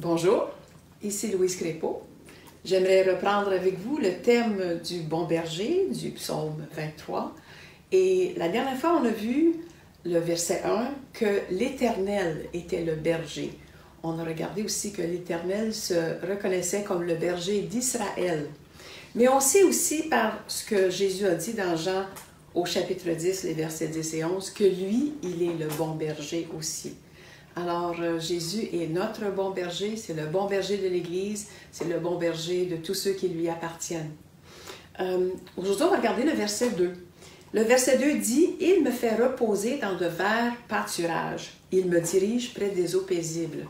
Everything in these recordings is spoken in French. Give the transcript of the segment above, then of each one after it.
Bonjour, ici Louise Crépeau. J'aimerais reprendre avec vous le thème du bon berger, du psaume 23. Et la dernière fois, on a vu le verset 1, que l'Éternel était le berger. On a regardé aussi que l'Éternel se reconnaissait comme le berger d'Israël. Mais on sait aussi par ce que Jésus a dit dans Jean au chapitre 10, les versets 10 et 11, que lui, il est le bon berger aussi. Alors, Jésus est notre bon berger, c'est le bon berger de l'Église, c'est le bon berger de tous ceux qui lui appartiennent. Aujourd'hui, on va regarder le verset 2. Le verset 2 dit « Il me fait reposer dans de verts pâturages. Il me dirige près des eaux paisibles. »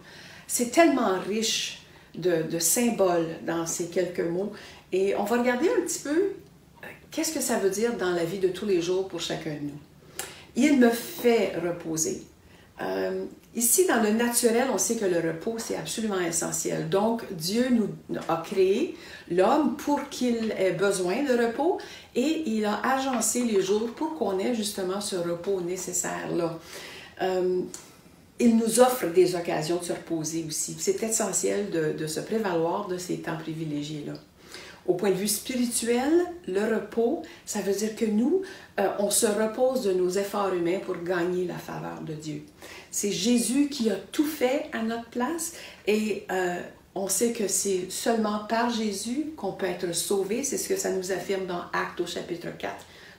C'est tellement riche de symboles dans ces quelques mots. Et on va regarder un petit peu qu'est-ce que ça veut dire dans la vie de tous les jours pour chacun de nous. « Il me fait reposer. » Ici, dans le naturel, on sait que le repos, c'est absolument essentiel. Donc, Dieu nous a créé l'homme pour qu'il ait besoin de repos et il a agencé les jours pour qu'on ait justement ce repos nécessaire-là. Il nous offre des occasions de se reposer aussi. C'est essentiel de se prévaloir de ces temps privilégiés-là. Au point de vue spirituel, le repos, ça veut dire que nous, on se repose de nos efforts humains pour gagner la faveur de Dieu. C'est Jésus qui a tout fait à notre place et on sait que c'est seulement par Jésus qu'on peut être sauvé. C'est ce que ça nous affirme dans Actes au chapitre 4,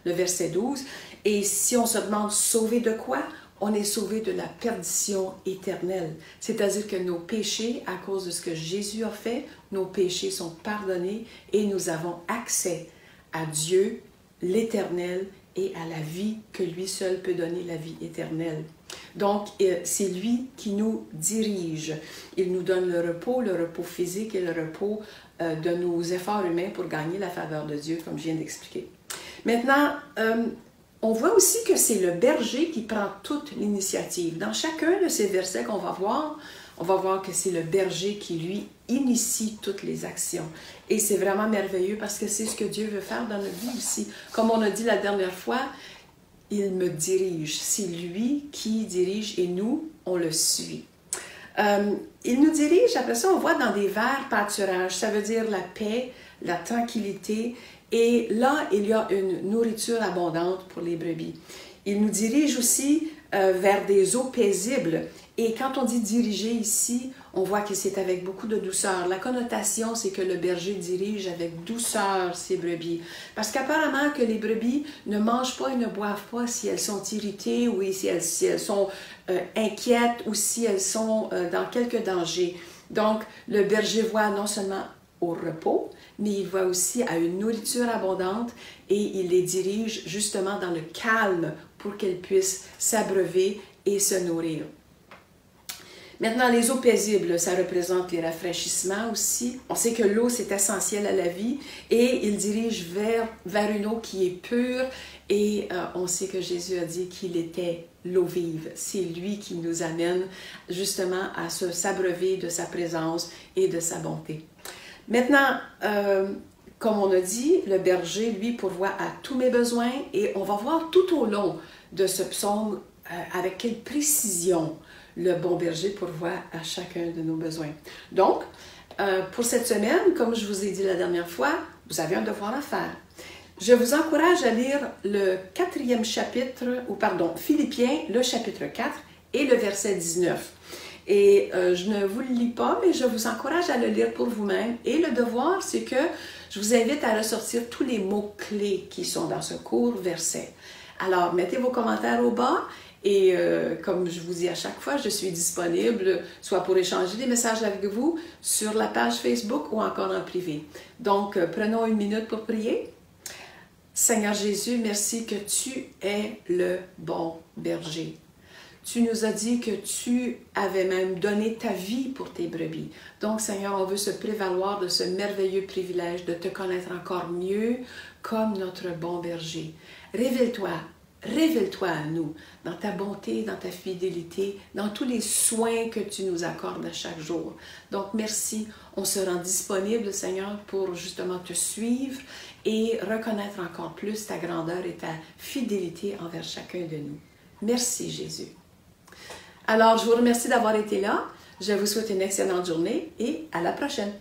le verset 12. Et si on se demande sauvé de quoi? On est sauvé de la perdition éternelle. C'est-à-dire que nos péchés, à cause de ce que Jésus a fait, nos péchés sont pardonnés et nous avons accès à Dieu, l'Éternel, et à la vie que lui seul peut donner, la vie éternelle. Donc, c'est lui qui nous dirige. Il nous donne le repos physique et le repos de nos efforts humains pour gagner la faveur de Dieu, comme je viens d'expliquer. Maintenant, on voit aussi que c'est le berger qui prend toute l'initiative. Dans chacun de ces versets qu'on va voir, on va voir que c'est le berger qui, lui, initie toutes les actions. Et c'est vraiment merveilleux parce que c'est ce que Dieu veut faire dans notre vie aussi. Comme on a dit la dernière fois, il me dirige. C'est lui qui dirige et nous, on le suit. Il nous dirige, après ça, on voit dans des verts pâturages. Ça veut dire la paix, la tranquillité. Et là, il y a une nourriture abondante pour les brebis. Il nous dirige aussi vers des eaux paisibles. Et quand on dit diriger ici, on voit que c'est avec beaucoup de douceur. La connotation, c'est que le berger dirige avec douceur ses brebis. Parce qu'apparemment que les brebis ne mangent pas et ne boivent pas si elles sont irritées ou si elles sont inquiètes ou si elles sont dans quelque danger. Donc, le berger voit non seulement au repos, mais il voit aussi à une nourriture abondante et il les dirige justement dans le calme pour qu'elles puissent s'abreuver et se nourrir. Maintenant, les eaux paisibles, ça représente les rafraîchissements aussi. On sait que l'eau, c'est essentiel à la vie et il dirige vers une eau qui est pure et on sait que Jésus a dit qu'il était l'eau vive. C'est lui qui nous amène justement à s'abreuver de sa présence et de sa bonté. Maintenant, comme on a dit, le berger, lui, pourvoit à tous mes besoins et on va voir tout au long de ce psaume avec quelle précision le bon berger pourvoit à chacun de nos besoins. Donc, pour cette semaine, comme je vous ai dit la dernière fois, vous avez un devoir à faire. Je vous encourage à lire le 4e chapitre, Philippiens, le chapitre 4 et le verset 19. Et je ne vous le lis pas, mais je vous encourage à le lire pour vous-même. Et le devoir, c'est que je vous invite à ressortir tous les mots-clés qui sont dans ce court verset. Alors, mettez vos commentaires au bas et comme je vous dis à chaque fois, je suis disponible soit pour échanger des messages avec vous sur la page Facebook ou encore en privé. Donc, prenons une minute pour prier. Seigneur Jésus, merci que tu es le bon berger. Tu nous as dit que tu avais même donné ta vie pour tes brebis. Donc, Seigneur, on veut se prévaloir de ce merveilleux privilège de te connaître encore mieux comme notre bon berger. Révèle-toi à nous dans ta bonté, dans ta fidélité, dans tous les soins que tu nous accordes à chaque jour. Donc, merci. On se rend disponible, Seigneur, pour justement te suivre et reconnaître encore plus ta grandeur et ta fidélité envers chacun de nous. Merci, Jésus. Alors, je vous remercie d'avoir été là. Je vous souhaite une excellente journée et à la prochaine.